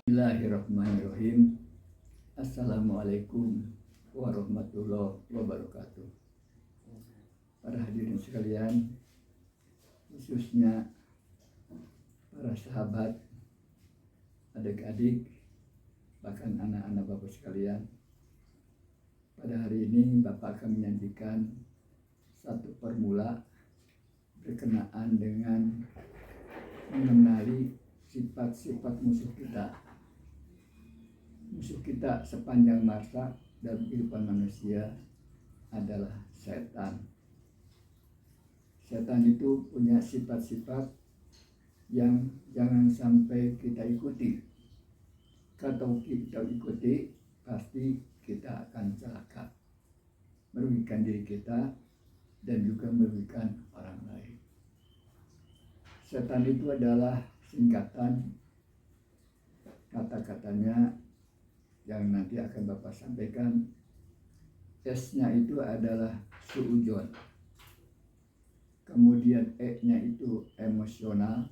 Bismillahirrahmanirrahim. Assalamualaikum warahmatullahi wabarakatuh. Para hadirin sekalian, khususnya para sahabat, adik-adik, bahkan anak-anak Bapak sekalian, pada hari ini Bapak akan menyajikan satu formula berkenaan dengan mengenali sifat-sifat musuh kita. Musuh kita sepanjang masa dalam kehidupan manusia adalah setan. Setan itu punya sifat-sifat yang jangan sampai kita ikuti. Kalau kita ikuti, pasti kita akan celaka, merugikan diri kita dan juga merugikan orang lain. Setan itu adalah singkatan kata-katanya yang nanti akan Bapak sampaikan. S-nya itu adalah suudzon, kemudian E-nya itu emosional,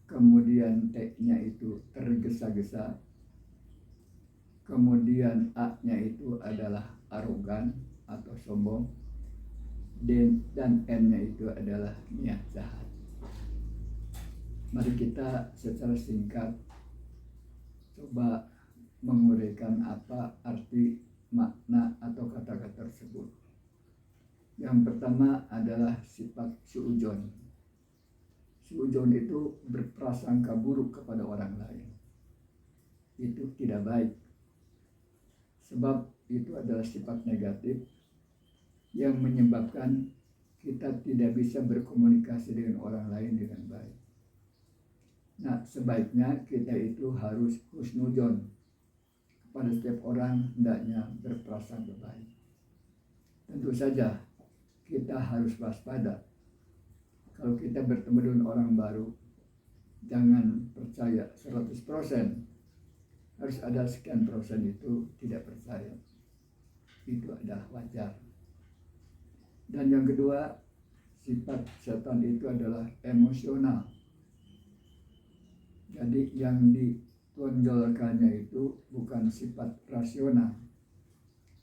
kemudian T-nya itu tergesa-gesa, kemudian A-nya itu adalah arogan atau sombong, dan N-nya itu adalah niat jahat. Mari kita secara singkat coba menguraikan apa arti, makna atau kata-kata tersebut. Yang pertama adalah sifat suudzon. Suudzon itu berprasangka buruk kepada orang lain. Itu tidak baik, sebab itu adalah sifat negatif yang menyebabkan kita tidak bisa berkomunikasi dengan orang lain dengan baik. Nah, sebaiknya kita itu harus husnudzon kepada setiap orang, hendaknya berprasangka baik. Tentu saja kita harus waspada. Kalau kita bertemu dengan orang baru, jangan percaya 100%. Harus ada sekian persen itu tidak percaya. Itu adalah wajar. Dan yang kedua, sifat setan itu adalah emosional. Jadi yang ditonjolkannya itu bukan sifat rasional,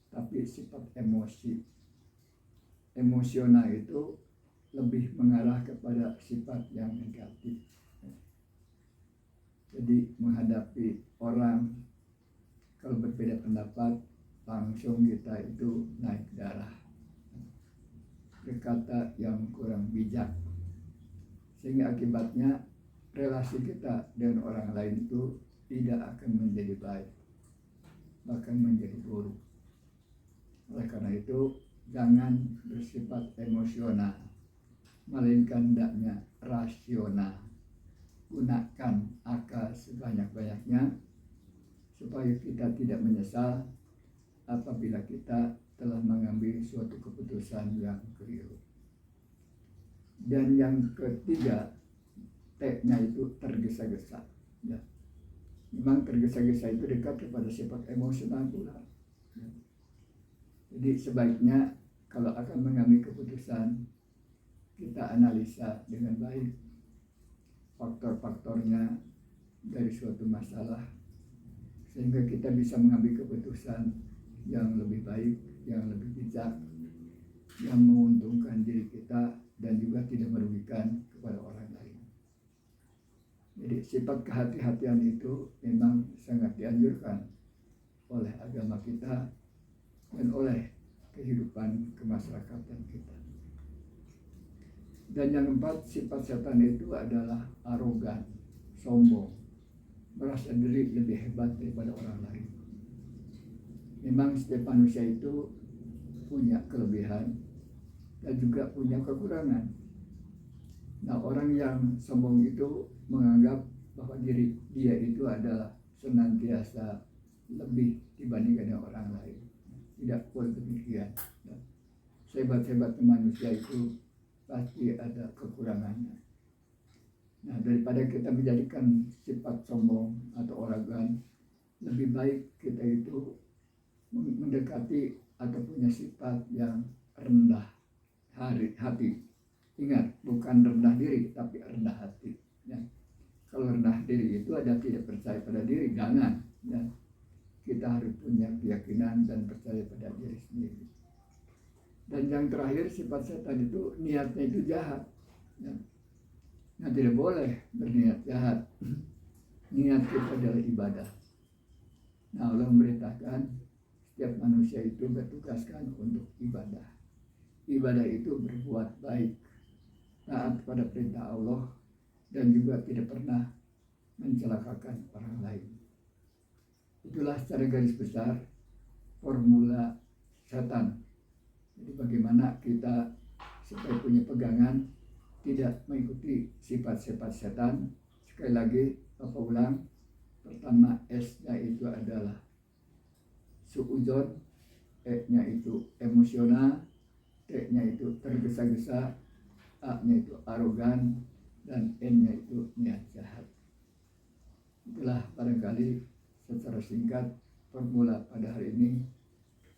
tapi sifat emosi. Emosional itu lebih mengarah kepada sifat yang negatif. Jadi menghadapi orang, kalau berbeda pendapat, langsung kita itu naik darah, berkata yang kurang bijak, sehingga akibatnya relasi kita dengan orang lain itu tidak akan menjadi baik, bahkan menjadi buruk. Oleh karena itu, jangan bersifat emosional, melainkan hendaknya rasional. Gunakan akal sebanyak-banyaknya supaya kita tidak menyesal apabila kita telah mengambil suatu keputusan yang keliru. Dan yang ketiga, T-nya itu tergesa-gesa. Ya. Memang tergesa-gesa itu dekat kepada sifat emosional pula. Ya. Jadi sebaiknya kalau akan mengambil keputusan, kita analisa dengan baik faktor-faktornya dari suatu masalah, sehingga kita bisa mengambil keputusan yang lebih baik, yang lebih bijak, yang menguntungkan diri kita dan juga tidak merugikan kepada orang lain. Jadi sifat kehati-hatian itu memang sangat dianjurkan oleh agama kita dan oleh kehidupan kemasyarakatan kita. Dan yang keempat, sifat setan itu adalah arogan, sombong, merasa diri lebih hebat daripada orang lain. Memang setiap manusia itu punya kelebihan dan juga punya kekurangan. Nah, orang yang sombong itu menganggap bahwa diri dia itu adalah senantiasa lebih dibandingkan dengan orang lain. Tidak boleh demikian. Sehebat-hebat manusia itu pasti ada kekurangannya. Nah, daripada kita menjadikan sifat sombong atau arogan, lebih baik kita itu mendekati atau punya sifat yang rendah hati. Ingat, bukan rendah diri, tapi rendah hati. Ya. Kalau Kalau rendah diri itu ada tidak percaya pada diri, jangan. Ya. Kita harus punya keyakinan dan percaya pada diri sendiri. Dan yang terakhir, sifat setan itu niatnya itu jahat. Ya. Nah, tidak boleh berniat jahat. Niat kita adalah ibadah. Nah, Allah memerintahkan setiap manusia itu bertugaskan untuk ibadah. Ibadah itu berbuat baik, taat pada perintah Allah, dan juga tidak pernah mencelakakan orang lain. Itulah secara garis besar formula setan. Jadi bagaimana kita supaya punya pegangan, tidak mengikuti sifat-sifat setan. Sekali lagi Bapak ulang, pertama S-nya itu adalah suudzon, E-nya itu emosional, T-nya itu tergesa-gesa, A-nya itu arogan, dan N-nya itu niat jahat. Itulah barangkali secara singkat formula pada hari ini.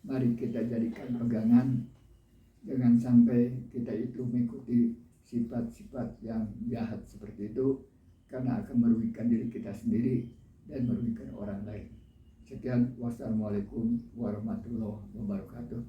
Mari kita jadikan pegangan, jangan sampai kita itu mengikuti sifat-sifat yang jahat seperti itu, karena akan merugikan diri kita sendiri dan merugikan orang lain. Sekian, wassalamualaikum warahmatullahi wabarakatuh.